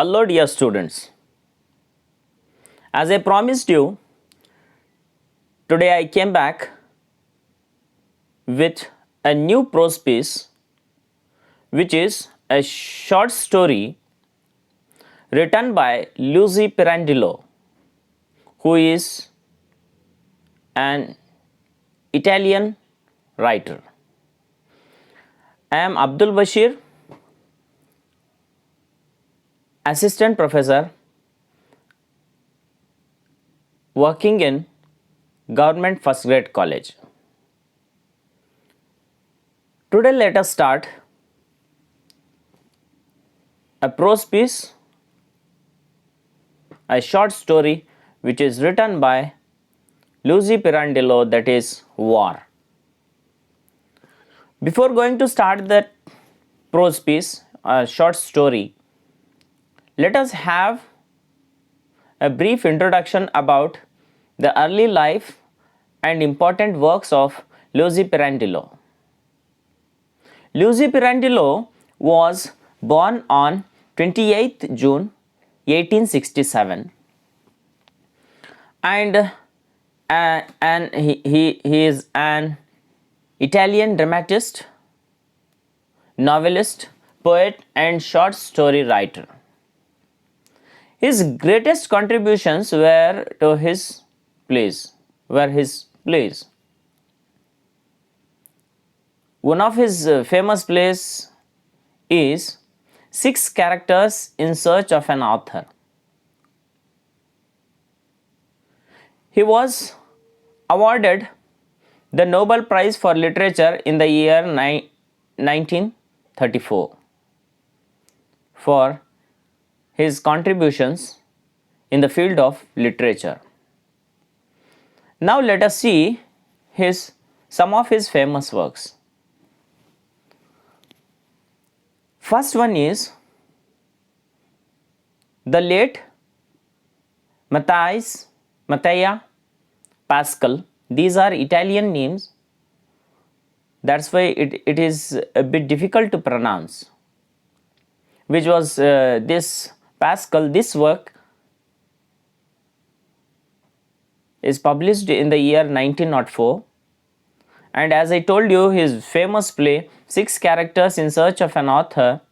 Hello dear students. As I promised you, today I came back with a new prose piece which is a short story written by Luigi Pirandello, who is an Italian writer. I am Abdul Bashir, assistant professor working in government first grade college. Today let us start a prose piece, a short story which is written by Luigi Pirandello, that is War. Before going to start that prose piece, a short story, let us have a brief introduction about the early life and important works of Luigi Pirandello. Luigi Pirandello was born on 28th June 1867 and he is an Italian dramatist, novelist, poet and short story writer. His greatest contributions were his plays. One of his famous plays is Six Characters in Search of an Author. He was awarded the Nobel Prize for Literature in the year 1934 for his contributions in the field of literature. Now let us see some of his famous works. First one is the late Matias Pascal. These are Italian names, that's why it is a bit difficult to pronounce. Which was this Pascal, this work is published in the year 1904, and as I told you, his famous play Six Characters in Search of an Author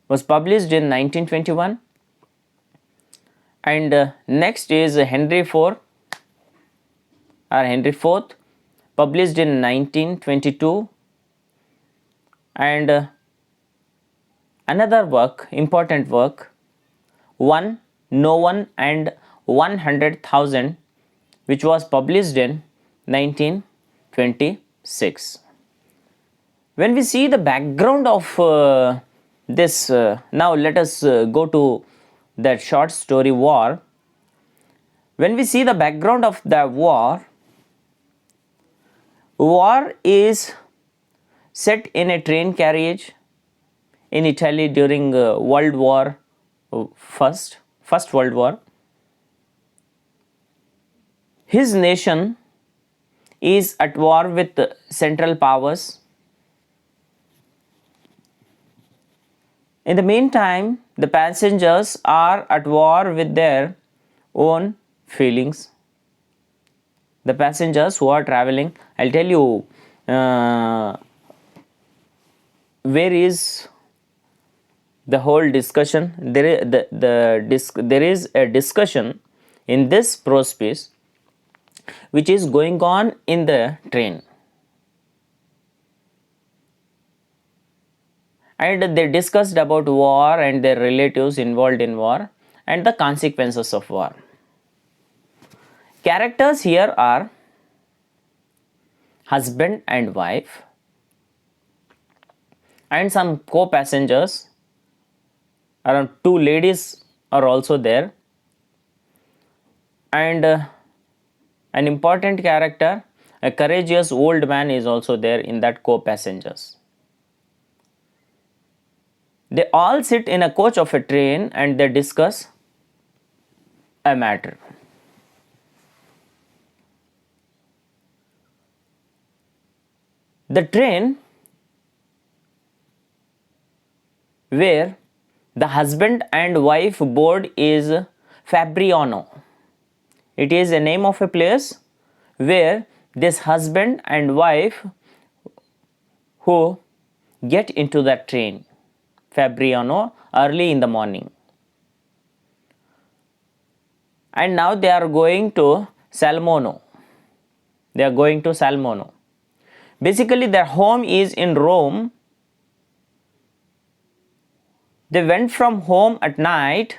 was published in 1921, and next is Henry IV, published in 1922, and another work, important work, One, No One and 100,000, which was published in 1926. When we see the background of this, now let us go to that short story War. When we see the background of the war is set in a train carriage in Italy during World War First World War. His nation is at war with Central Powers. In the meantime, the passengers are at war with their own feelings. The passengers who are traveling, I'll tell you where is the whole discussion. There is a discussion in this prose piece which is going on in the train, and they discussed about war and their relatives involved in war and the consequences of war. Characters here are husband and wife and some co-passengers. Around 2 ladies are also there, and an important character, a courageous old man, is also there in that co-passengers. They all sit in a coach of a train and they discuss a matter. The train where The husband and wife board is Fabriano. It is a name of a place where this husband and wife who get into the train, Fabriano, early in the morning. And now they are going to Salmono. They are going to Salmono. Basically, their home is in Rome. They went from home at night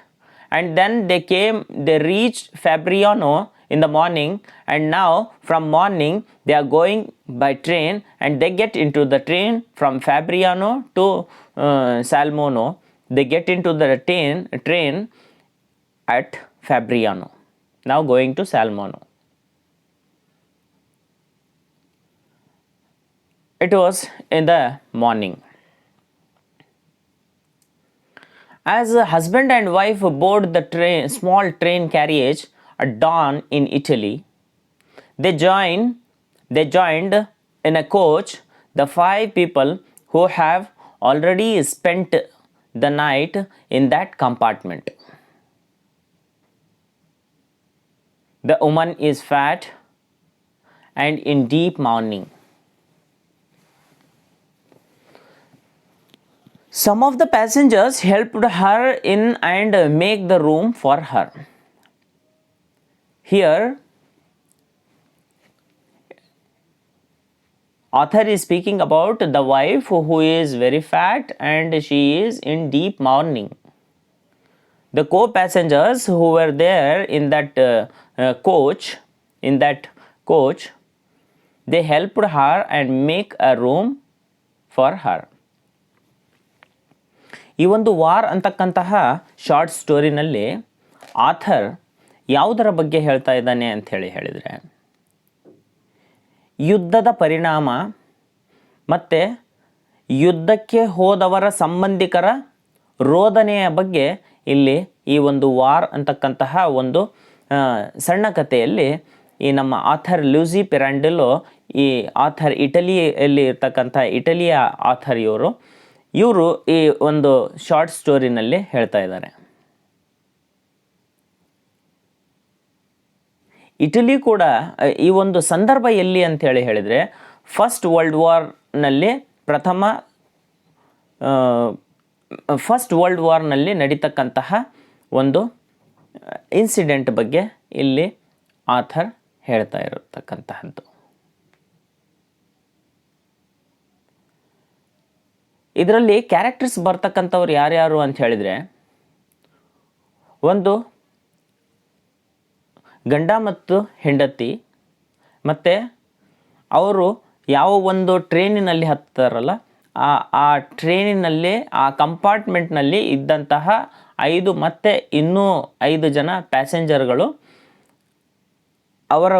and then they reached Fabriano in the morning, and now from morning they are going by train and they get into the train from Fabriano to Salmono. They get into the train at Fabriano, now going to Salmono. It was in the morning. As a husband and wife board the small train carriage at dawn in Italy, they joined in a coach the 5 people who have already spent the night in that compartment. The woman is fat and in deep mourning. Some of the passengers helped her in and make the room for her. Here, author is speaking about the wife who is very fat and she is in deep mourning. The co-passengers who were there in that coach, they helped her and make a room for her. ಈ ಒಂದು war ಅಂತಕ್ಕಂತಹ short ಸ್ಟೋರಿನಲ್ಲಿ author ಯಾವುದರ ಬಗ್ಗೆ ಹೇಳ್ತಾ ಇದ್ದಾನೆ ಅಂಥೇಳಿ ಹೇಳಿದರೆ, ಯುದ್ಧದ ಪರಿಣಾಮ ಮತ್ತು ಯುದ್ಧಕ್ಕೆ ಹೋದವರ ಸಂಬಂಧಿಕರ ರೋದನೆಯ ಬಗ್ಗೆ ಇಲ್ಲಿ ಈ ಒಂದು ವಾರ್ ಅಂತಕ್ಕಂತಹ ಒಂದು ಸಣ್ಣ ಕಥೆಯಲ್ಲಿ ಈ ನಮ್ಮ ಆಥರ್ ಲೂಸಿ ಪಿರಾಂಡೆಲ್ಲೋ, ಈ ಆಥರ್ ಇಟಲಿಯಲ್ಲಿ ಇರ್ತಕ್ಕಂಥ ಇಟಲಿಯ ಆಥರ್ ಇವರು ಈ ಒಂದು ಶಾರ್ಟ್ ಸ್ಟೋರಿನಲ್ಲಿ ಹೇಳ್ತಾ ಇದ್ದಾರೆ. ಇಟಲಿ ಕೂಡ ಈ ಒಂದು ಸಂದರ್ಭ ಎಲ್ಲಿ ಅಂಥೇಳಿ ಹೇಳಿದರೆ, ಫಸ್ಟ್ ವರ್ಲ್ಡ್ ವಾರ್ನಲ್ಲಿ ನಡೀತಕ್ಕಂತಹ ಒಂದು ಇನ್ಸಿಡೆಂಟ್ ಬಗ್ಗೆ ಇಲ್ಲಿ ಆಥರ್ ಹೇಳ್ತಾ ಇರತಕ್ಕಂತಹದ್ದು. ಇದರಲ್ಲಿ ಕ್ಯಾರೆಕ್ಟರ್ಸ್ ಬರ್ತಕ್ಕಂಥವ್ರು ಯಾರ್ಯಾರು ಅಂತ ಹೇಳಿದರೆ, ಒಂದು ಗಂಡ ಮತ್ತು ಹೆಂಡತಿ, ಮತ್ತು ಅವರು ಯಾವ ಒಂದು ಟ್ರೈನಿನಲ್ಲಿ ಹತ್ತಾರಲ್ಲ ಆ ಟ್ರೈನಿನಲ್ಲಿ ಆ ಕಂಪಾರ್ಟ್ಮೆಂಟ್ನಲ್ಲಿ ಇದ್ದಂತಹ 5 ಮತ್ತು ಇನ್ನೂ 5 ಜನ ಪ್ಯಾಸೆಂಜರ್ಗಳು, ಅವರ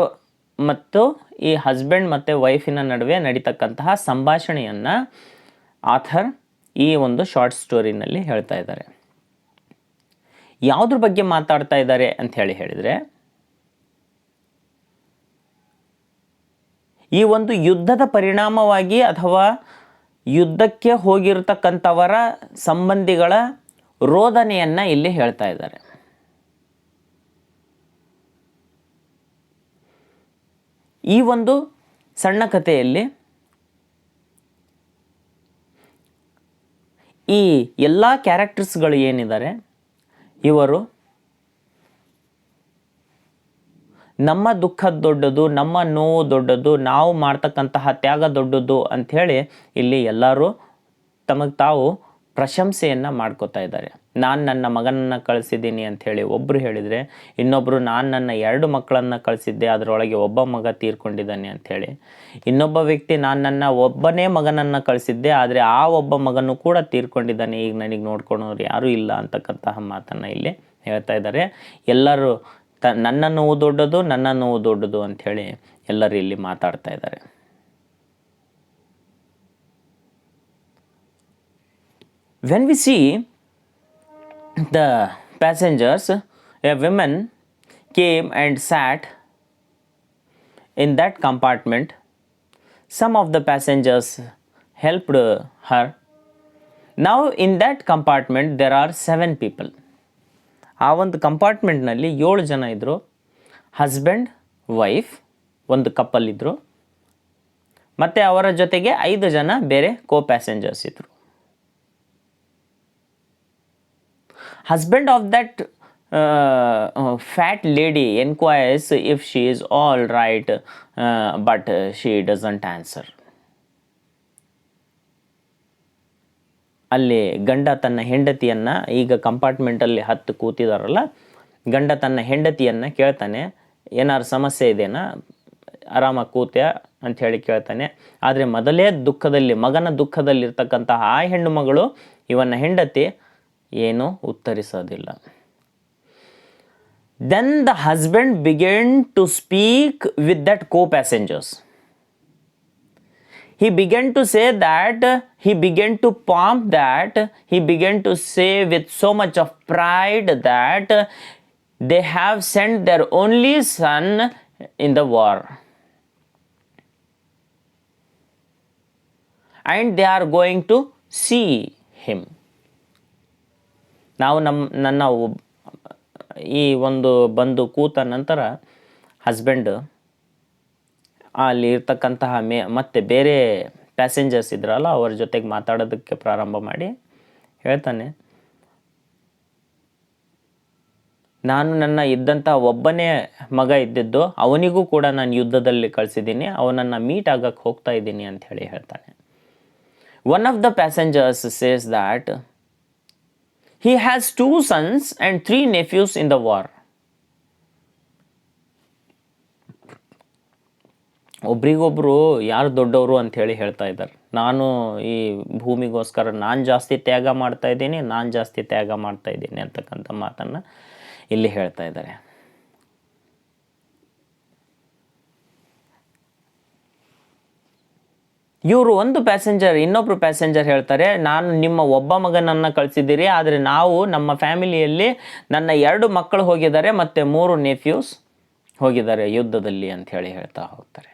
ಮತ್ತು ಈ ಹಸ್ಬೆಂಡ್ ಮತ್ತು ವೈಫಿನ ನಡುವೆ ನಡೀತಕ್ಕಂತಹ ಸಂಭಾಷಣೆಯನ್ನು ಆಥರ್ ಈ ಒಂದು ಶಾರ್ಟ್ ಸ್ಟೋರಿನಲ್ಲಿ ಹೇಳ್ತಾ ಇದ್ದಾರೆ. ಯಾವುದ್ರ ಬಗ್ಗೆ ಮಾತಾಡ್ತಾ ಇದ್ದಾರೆ ಅಂತ ಹೇಳಿದರೆ, ಈ ಒಂದು ಯುದ್ಧದ ಪರಿಣಾಮವಾಗಿ ಅಥವಾ ಯುದ್ಧಕ್ಕೆ ಹೋಗಿರತಕ್ಕಂಥವರ ಸಂಬಂಧಿಗಳ ರೋದನೆಯನ್ನು ಇಲ್ಲಿ ಹೇಳ್ತಾ ಇದ್ದಾರೆ. ಈ ಒಂದು ಸಣ್ಣ ಕಥೆಯಲ್ಲಿ ಈ ಎಲ್ಲ ಕ್ಯಾರೆಕ್ಟರ್ಸ್ಗಳು ಏನಿದ್ದಾರೆ, ಇವರು ನಮ್ಮ ದುಃಖ ದೊಡ್ಡದು, ನಮ್ಮ ನೋವು ದೊಡ್ಡದು, ನಾವು ಮಾಡ್ತಕ್ಕಂತಹ ತ್ಯಾಗ ದೊಡ್ಡದು ಅಂಥೇಳಿ ಇಲ್ಲಿ ಎಲ್ಲರೂ ತಮಗೆ ತಾವು ಪ್ರಶಂಸೆಯನ್ನು ಮಾಡ್ಕೋತಾ ಇದ್ದಾರೆ. ನಾನು ನನ್ನ ಮಗನನ್ನು ಕಳಿಸಿದ್ದೀನಿ ಅಂಥೇಳಿ ಒಬ್ಬರು ಹೇಳಿದರೆ, ಇನ್ನೊಬ್ಬರು ನಾನು ನನ್ನ 2 ಮಕ್ಕಳನ್ನು ಕಳಿಸಿದ್ದೆ, ಅದರೊಳಗೆ ಒಬ್ಬ ಮಗ ತೀರ್ಕೊಂಡಿದ್ದಾನೆ ಅಂಥೇಳಿ. ಇನ್ನೊಬ್ಬ ವ್ಯಕ್ತಿ ನಾನು ನನ್ನ ಒಬ್ಬನೇ ಮಗನನ್ನು ಕಳಿಸಿದ್ದೆ, ಆದರೆ ಆ ಒಬ್ಬ ಮಗನೂ ಕೂಡ ತೀರ್ಕೊಂಡಿದ್ದಾನೆ, ಈಗ ನನಗೆ ನೋಡ್ಕೊಳೋರು ಯಾರೂ ಇಲ್ಲ ಅಂತಕ್ಕಂತಹ ಮಾತನ್ನು ಇಲ್ಲಿ ಹೇಳ್ತಾ ಇದ್ದಾರೆ. ಎಲ್ಲರೂ ನನ್ನ ನೋವು ದೊಡ್ಡದು ಅಂಥೇಳಿ ಎಲ್ಲರೂ ಇಲ್ಲಿ ಮಾತಾಡ್ತಾ ಇದ್ದಾರೆ. When we see the passengers, a woman came and sat in that compartment. Some of the passengers helped her ನಾವು in that compartment there are 7 people. ಆ ಒಂದು ಕಂಪಾರ್ಟ್ಮೆಂಟ್ನಲ್ಲಿ 7 ಜನ ಇದ್ದರು. ಹಸ್ಬೆಂಡ್, ವೈಫ್, ಒಂದು ಕಪಲ್ ಇದ್ದರು, ಮತ್ತು ಅವರ ಜೊತೆಗೆ 5 ಜನ ಬೇರೆ ಕೋ ಪ್ಯಾಸೆಂಜರ್ಸ್ ಇದ್ದರು. Husband of that fat lady enquires if she is all right, but she doesn't answer. ಅಲ್ಲಿ ಗಂಡ ತನ್ನ ಹೆಂಡತಿಯನ್ನು, ಈಗ ಕಂಪಾರ್ಟ್ಮೆಂಟಲ್ಲಿ 10 ಕೂತಿದಾರಲ್ಲ, ಗಂಡ ತನ್ನ ಹೆಂಡತಿಯನ್ನು ಕೇಳ್ತಾನೆ, ಏನಾರು ಸಮಸ್ಯೆ ಇದೆಯಾ, ಆರಾಮಾಗಿ ಕೂತ್ಯಾ ಅಂಥೇಳಿ ಕೇಳ್ತಾನೆ. ಆದರೆ ಮೊದಲೇ ದುಃಖದಲ್ಲಿ, ಮಗನ ದುಃಖದಲ್ಲಿರ್ತಕ್ಕಂತಹ ಆ ಹೆಣ್ಣು ಮಗಳು ಇವನ ಹೆಂಡತಿ ಏನೂ ಉತ್ತರಿಸೋದಿಲ್ಲ. Then the husband began to speak with that co-passengers. He began to say that, he began to pomp that, he began to say with so much of pride that they have sent their only son in the war. And they are going to see him. ನಾವು ನನ್ನ ಈ ಒಂದು ಬಂದು ಕೂತ ನಂತರ husband ಅಲ್ಲಿ ಇರ್ತಕ್ಕಂತಹ ಮತ್ತೆ ಬೇರೆ ಪ್ಯಾಸೆಂಜರ್ಸ್ ಇದ್ರಲ್ಲ ಅವ್ರ ಜೊತೆಗೆ ಮಾತಾಡೋದಕ್ಕೆ ಪ್ರಾರಂಭ ಮಾಡಿ ಹೇಳ್ತಾನೆ, ನಾನು ನನ್ನ ಇದ್ದಂಥ ಒಬ್ಬನೇ ಮಗ ಇದ್ದಿದ್ದು, ಅವನಿಗೂ ಕೂಡ ನಾನು ಯುದ್ಧದಲ್ಲಿ ಕಳಿಸಿದ್ದೀನಿ, ಅವನನ್ನು ಮೀಟ್ ಆಗಕ್ಕೆ ಹೋಗ್ತಾ ಇದ್ದೀನಿ ಅಂತ ಹೇಳಿ ಹೇಳ್ತಾನೆ. One of the passengers says that he has 2 sons and 3 nephews in the war. ಒಬ್ರಿಗೊಬ್ರು ಯಾರು ದೊಡ್ಡವರು ಅಂಥೇಳಿ ಹೇಳ್ತಾ ಇದ್ದಾರೆ. ನಾನು ಈ ಭೂಮಿಗೋಸ್ಕರ ನಾನು ಜಾಸ್ತಿ ತ್ಯಾಗ ಮಾಡ್ತಾ ಇದ್ದೀನಿ ಅಂತಕ್ಕಂಥ ಮಾತನ್ನು ಇಲ್ಲಿ ಹೇಳ್ತಾ ಇದ್ದಾರೆ. ಇವರು ಒಂದು ಪ್ಯಾಸೆಂಜರ್, ಇನ್ನೊಬ್ಬರು ಪ್ಯಾಸೆಂಜರ್ ಹೇಳ್ತಾರೆ, ನಾನು ನಿಮ್ಮ ಒಬ್ಬ ಮಗನನ್ನು ಕಳಿಸಿದ್ದೀರಿ, ಆದರೆ ನಾವು ನಮ್ಮ ಫ್ಯಾಮಿಲಿಯಲ್ಲಿ ನನ್ನ 2 ಮಕ್ಕಳು ಹೋಗಿದ್ದಾರೆ ಮತ್ತು 3 ನೆಫ್ಯೂಸ್ ಹೋಗಿದ್ದಾರೆ ಯುದ್ಧದಲ್ಲಿ ಅಂತ ಹೇಳಿ ಹೇಳ್ತಾ ಹೋಗ್ತಾರೆ.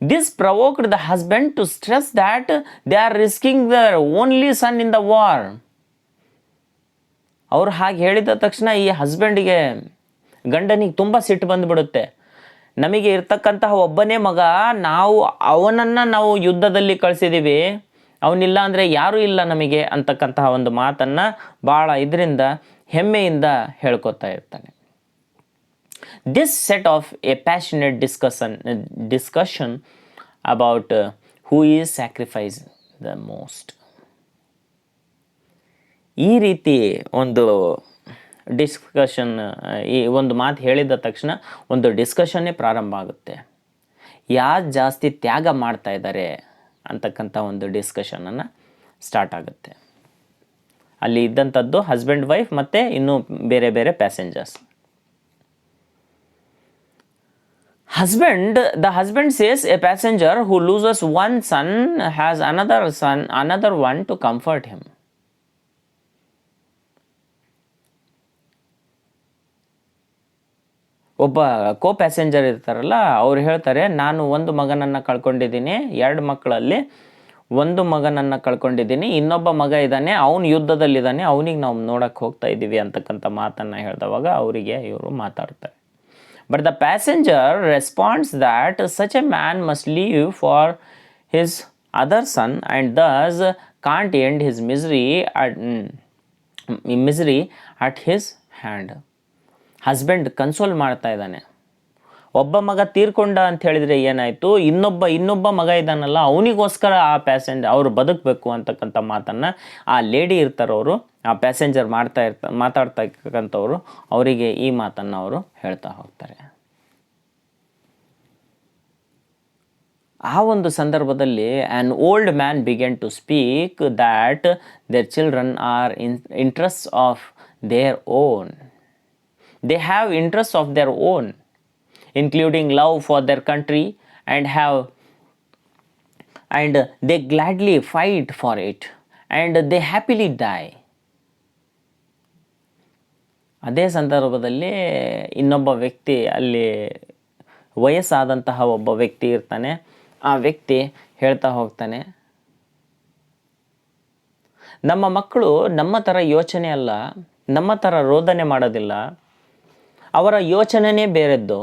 This provoked the husband to stress that they are risking their only son in the war. ಅವ್ರು ಹಾಗೆ ಹೇಳಿದ ತಕ್ಷಣ ಈ ಹಸ್ಬೆಂಡಿಗೆ, ಗಂಡನಿಗೆ ತುಂಬ ಸಿಟ್ಟು ಬಂದುಬಿಡುತ್ತೆ. ನಮಗೆ ಇರ್ತಕ್ಕಂತಹ ಒಬ್ಬನೇ ಮಗ, ಅವನನ್ನು ನಾವು ಯುದ್ಧದಲ್ಲಿ ಕಳಿಸಿದ್ದೀವಿ, ಅವನಿಲ್ಲ ಅಂದರೆ ಯಾರೂ ಇಲ್ಲ ನಮಗೆ ಅಂತಕ್ಕಂತಹ ಒಂದು ಮಾತನ್ನು ಭಾಳ ಇದರಿಂದ ಹೆಮ್ಮೆಯಿಂದ ಹೇಳ್ಕೊತಾ ಇರ್ತಾನೆ. This set of A passionate discussion about who is sacrifice the most. ಈ ರೀತಿ ಒಂದು ಡಿಸ್ಕಷನ್, ಈ ಒಂದು ಮಾತು ಹೇಳಿದ ತಕ್ಷಣ ಒಂದು ಡಿಸ್ಕಷನ್ನೇ ಪ್ರಾರಂಭ ಆಗುತ್ತೆ. ಯಾರು ಜಾಸ್ತಿ ತ್ಯಾಗ ಮಾಡ್ತಾ ಇದ್ದಾರೆ ಅಂತಕ್ಕಂಥ ಒಂದು ಡಿಸ್ಕಷನನ್ನು ಸ್ಟಾರ್ಟ್ ಆಗುತ್ತೆ. ಅಲ್ಲಿ ಇದ್ದಂಥದ್ದು ಹಸ್ಬೆಂಡ್, ವೈಫ್ ಮತ್ತು ಇನ್ನೂ ಬೇರೆ ಬೇರೆ passengers. The husband says a passenger who loses one son has another one to comfort him. ಒಬ್ಬ ಕೋ ಪ್ಯಾಸೆಂಜರ್ ಇರ್ತಾರಲ್ಲ, ಅವ್ರು ಹೇಳ್ತಾರೆ, ನಾನು ಒಂದು ಮಗನನ್ನು ಕಳ್ಕೊಂಡಿದ್ದೀನಿ, 2 ಮಕ್ಕಳಲ್ಲಿ ಒಂದು ಮಗನನ್ನು ಕಳ್ಕೊಂಡಿದ್ದೀನಿ, ಇನ್ನೊಬ್ಬ ಮಗ ಇದ್ದಾನೆ, ಅವನು ಯುದ್ಧದಲ್ಲಿದ್ದಾನೆ, ಅವನಿಗೆ ನಾವು ನೋಡಕ್ಕೆ ಹೋಗ್ತಾ ಇದ್ದೀವಿ ಅಂತಕ್ಕಂಥ ಮಾತನ್ನು ಹೇಳಿದವಾಗ ಅವರಿಗೆ ಇವರು ಮಾತಾಡ್ತಾರೆ. But the passenger responds that such a man must leave for his other son and thus can't end his misery at his hand. Husband console ಮಾಡ್ತಾ ಇದ್ದಾನೆ. ಒಬ್ಬ ಮಗ ತೀರ್ಕೊಂಡ ಅಂತ ಹೇಳಿದರೆ ಏನಾಯಿತು, ಇನ್ನೊಬ್ಬ ಮಗ ಇದ್ದಾನಲ್ಲ, ಅವನಿಗೋಸ್ಕರ ಆ ಪ್ಯಾಸೆಂಜರ್ ಅವರು ಬದುಕಬೇಕು ಅಂತಕ್ಕಂಥ ಮಾತನ್ನು ಆ ಲೇಡಿ ಇರ್ತಾರವರು, ಆ ಪ್ಯಾಸೆಂಜರ್ ಮಾತಾಡ್ತಾ ಇರ್ತಕ್ಕಂಥವ್ರು, ಅವರಿಗೆ ಈ ಮಾತನ್ನು ಅವರು ಹೇಳ್ತಾ ಹೋಗ್ತಾರೆ. ಆ ಒಂದು ಸಂದರ್ಭದಲ್ಲಿ an old man began to speak that their children are interest of their own. They have interests of their own, including love for their country, and they gladly fight for it, and they happily die. ಅದೇ ಸಂದರ್ಭದಲ್ಲಿ ಇನ್ನೊಬ್ಬ ವ್ಯಕ್ತಿ, ಅಲ್ಲಿ ವಯಸ್ಸಾದಂತಹ ಒಬ್ಬ ವ್ಯಕ್ತಿ ಇರ್ತಾನೆ. ಆ ವ್ಯಕ್ತಿ ಹೇಳ್ತಾ ಹೋಗ್ತಾನೆ, ನಮ್ಮ ಮಕ್ಕಳು ನಮ್ಮ ಥರ ಯೋಚನೆ ಅಲ್ಲ, ನಮ್ಮ ಥರ ರೋದನೆ ಮಾಡೋದಿಲ್ಲ. ಅವರ ಯೋಚನೆಯೇ ಬೇರೆದ್ದು.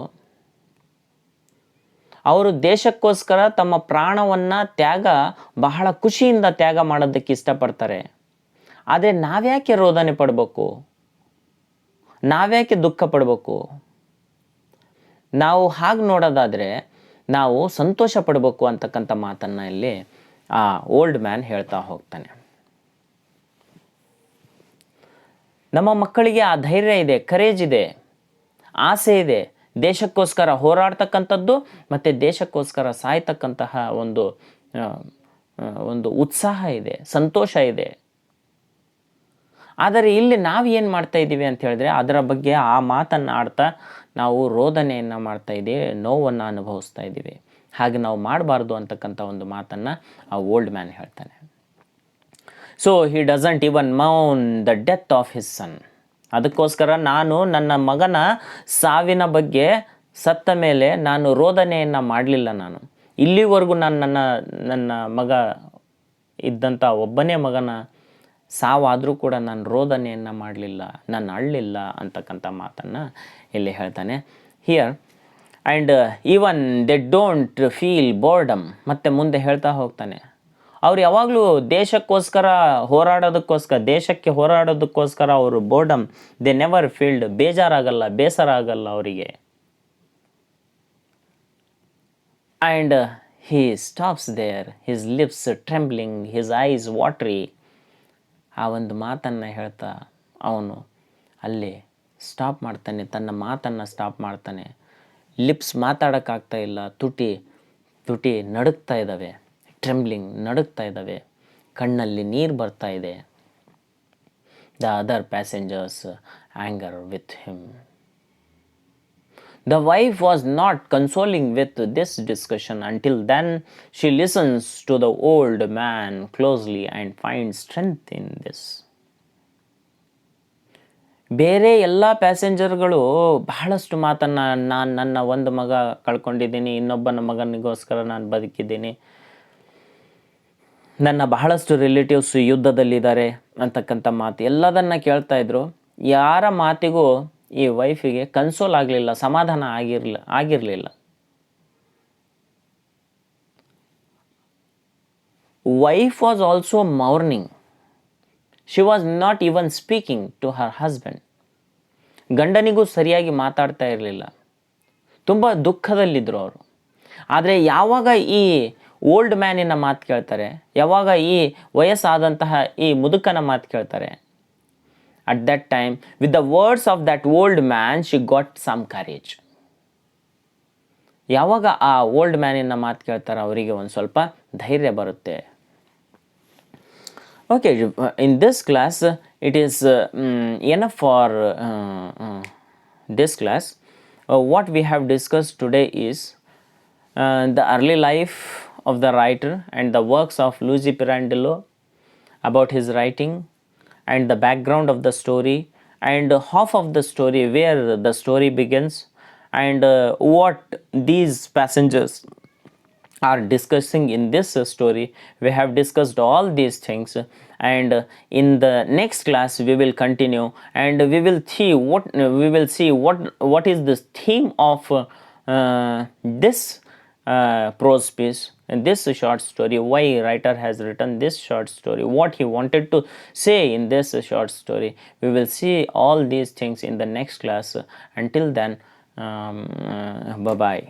ಅವರು ದೇಶಕ್ಕೋಸ್ಕರ ತಮ್ಮ ಪ್ರಾಣವನ್ನು ಬಹಳ ಖುಷಿಯಿಂದ ತ್ಯಾಗ ಮಾಡೋದಕ್ಕೆ ಇಷ್ಟಪಡ್ತಾರೆ. ಆದರೆ ನಾವ್ಯಾಕೆ ರೋದನೆ ಪಡಬೇಕು? ನಾವ್ಯಾಕೆ ದುಃಖ ಪಡಬೇಕು? ನಾವು ಹಾಗೆ ನೋಡೋದಾದರೆ ನಾವು ಸಂತೋಷ ಪಡಬೇಕು ಅಂತಕ್ಕಂಥ ಮಾತನ್ನು ಇಲ್ಲಿ ಆ ಓಲ್ಡ್ ಮ್ಯಾನ್ ಹೇಳ್ತಾ ಹೋಗ್ತಾನೆ. ನಮ್ಮ ಮಕ್ಕಳಿಗೆ ಆ ಧೈರ್ಯ ಇದೆ, ಕರೇಜ್ ಇದೆ, ಆಸೆ ಇದೆ, ದೇಶಕ್ಕೋಸ್ಕರ ಹೋರಾಡ್ತಕ್ಕಂಥದ್ದು ಮತ್ತು ದೇಶಕ್ಕೋಸ್ಕರ ಸಾಯ್ತಕ್ಕಂತಹ ಒಂದು ಉತ್ಸಾಹ ಇದೆ, ಸಂತೋಷ ಇದೆ. ಆದರೆ ಇಲ್ಲಿ ನಾವು ಏನು ಮಾಡ್ತಾ ಇದ್ದೀವಿ ಅಂತ ಹೇಳಿದ್ರೆ ಅದರ ಬಗ್ಗೆ ಆ ಮಾತನ್ನು ಆಡ್ತಾ ನಾವು ರೋದನೆಯನ್ನು ಮಾಡ್ತಾ ಇದ್ದೀವಿ, ನೋವನ್ನು ಅನುಭವಿಸ್ತಾ ಇದ್ದೀವಿ. ಹಾಗೆ ನಾವು ಮಾಡಬಾರ್ದು ಅಂತಕ್ಕಂಥ ಒಂದು ಮಾತನ್ನು ಆ ಓಲ್ಡ್ ಮ್ಯಾನ್ ಹೇಳ್ತಾನೆ. ಸೊ ಹಿ ಡಸಂಟ್ ಇವನ್ ಮೌನ್ the death of his son. ಅದಕ್ಕೋಸ್ಕರ ನಾನು ನನ್ನ ಮಗನ ಸಾವಿನ ಬಗ್ಗೆ ಸತ್ತ ಮೇಲೆ ನಾನು ರೋದನೆಯನ್ನು ಮಾಡಲಿಲ್ಲ. ನಾನು ಇಲ್ಲಿವರೆಗೂ ನನ್ನ ಮಗ ಇದ್ದಂಥ ಒಬ್ಬನೇ ಮಗನ ಸಾವಾದರೂ ಕೂಡ ನಾನು ರೋದನೆಯನ್ನು ಮಾಡಲಿಲ್ಲ, ನಾನು ಅಳಲಿಲ್ಲ ಅಂತಕ್ಕಂಥ ಮಾತನ್ನು ಇಲ್ಲಿ ಹೇಳ್ತಾನೆ here. And even they don't feel boredom. ಮತ್ತು ಮುಂದೆ ಹೇಳ್ತಾ ಹೋಗ್ತಾನೆ, ಅವ್ರು ಯಾವಾಗಲೂ ದೇಶಕ್ಕೆ ಹೋರಾಡೋದಕ್ಕೋಸ್ಕರ ಅವರು ಬೋರ್ಡಮ್, ದೆ ನೆವರ್ ಫೀಲ್ಡ್, ಬೇಜಾರಾಗಲ್ಲ, ಬೇಸರ ಆಗಲ್ಲ ಅವರಿಗೆ. And he stops there, his lips trembling, his eyes watery. ಆ ಒಂದು ಮಾತನ್ನು ಹೇಳ್ತಾ ಅವನು ಅಲ್ಲಿ ಸ್ಟಾಪ್ ಮಾಡ್ತಾನೆ, ತನ್ನ ಮಾತನ್ನು ಸ್ಟಾಪ್ ಮಾಡ್ತಾನೆ. ಲಿಪ್ಸ್ ಮಾತಾಡೋಕ್ಕಾಗ್ತಾ ಇಲ್ಲ, ತುಟಿ ನಡುಗ್ತಾ ಇದ್ದಾವೆ, ಟ್ರೆಂಬ್ಲಿಂಗ್, ನಡುಗ್ತಾ ಇದ್ದಾವೆ, ಕಣ್ಣಲ್ಲಿ ನೀರು ಬರ್ತಾ ಇದೆ. The other passengers anger with him. The wife was not consoling with this discussion until then she listens to the old man closely and finds strength in this. ಬೇರೆ ಎಲ್ಲ ಪ್ಯಾಸೆಂಜರ್ಗಳು ಬಹಳಷ್ಟು ಮಾತನ್ನು, ನನ್ನ ಒಂದು ಮಗ ಕಳ್ಕೊಂಡಿದ್ದೀನಿ, ಇನ್ನೊಬ್ಬನ ಮಗನಿಗೋಸ್ಕರ ನಾನು ಬದುಕಿದ್ದೀನಿ, ನನ್ನ ಬಹಳಷ್ಟು ರಿಲೇಟಿವ್ಸ್ ಯುದ್ಧದಲ್ಲಿದ್ದಾರೆ ಅಂತಕ್ಕಂಥ ಮಾತು ಎಲ್ಲದನ್ನು ಕೇಳ್ತಾ ಇದ್ರು. ಯಾರ ಮಾತಿಗೂ ಈ ವೈಫಿಗೆ ಕನ್ಸೋಲ್ ಆಗಲಿಲ್ಲ, ಸಮಾಧಾನ ಆಗಿರಲಿಲ್ಲ. Wife was also mourning. She was not even speaking to her husband. ಗಂಡನಿಗೂ ಸರಿಯಾಗಿ ಮಾತಾಡ್ತಾ ಇರಲಿಲ್ಲ, ತುಂಬ ದುಃಖದಲ್ಲಿದ್ದರು ಅವರು. ಆದರೆ ಯಾವಾಗ ಈ ಓಲ್ಡ್ ಮ್ಯಾನಿನ ಮಾತು ಕೇಳ್ತಾರೆ, ಯಾವಾಗ ಈ ವಯಸ್ಸಾದಂತಹ ಈ ಮುದುಕನ ಮಾತು ಕೇಳ್ತಾರೆ, at that time with the words of that old man she got some courage. ಯಾವಾಗ ಆ ಓಲ್ಡ್ ಮ್ಯಾನಿನ ಮಾತು ಕೇಳ್ತಾರೆ ಅವರಿಗೆ ಒಂದು ಸ್ವಲ್ಪ ಧೈರ್ಯ ಬರುತ್ತೆ. Okay, in this class it is enough for this class. What we have discussed today is the early life of the writer and the works of Luigi Pirandello, about his writing and the background of the story, and half of the story, where the story begins, and what these passengers are discussing in this story. We have discussed all these things, and in the next class we will continue, and we will see what is the theme of this prose piece, and this short story, why writer has written this short story, what he wanted to say in this short story. We will see all these things in the next class. Until then, bye bye.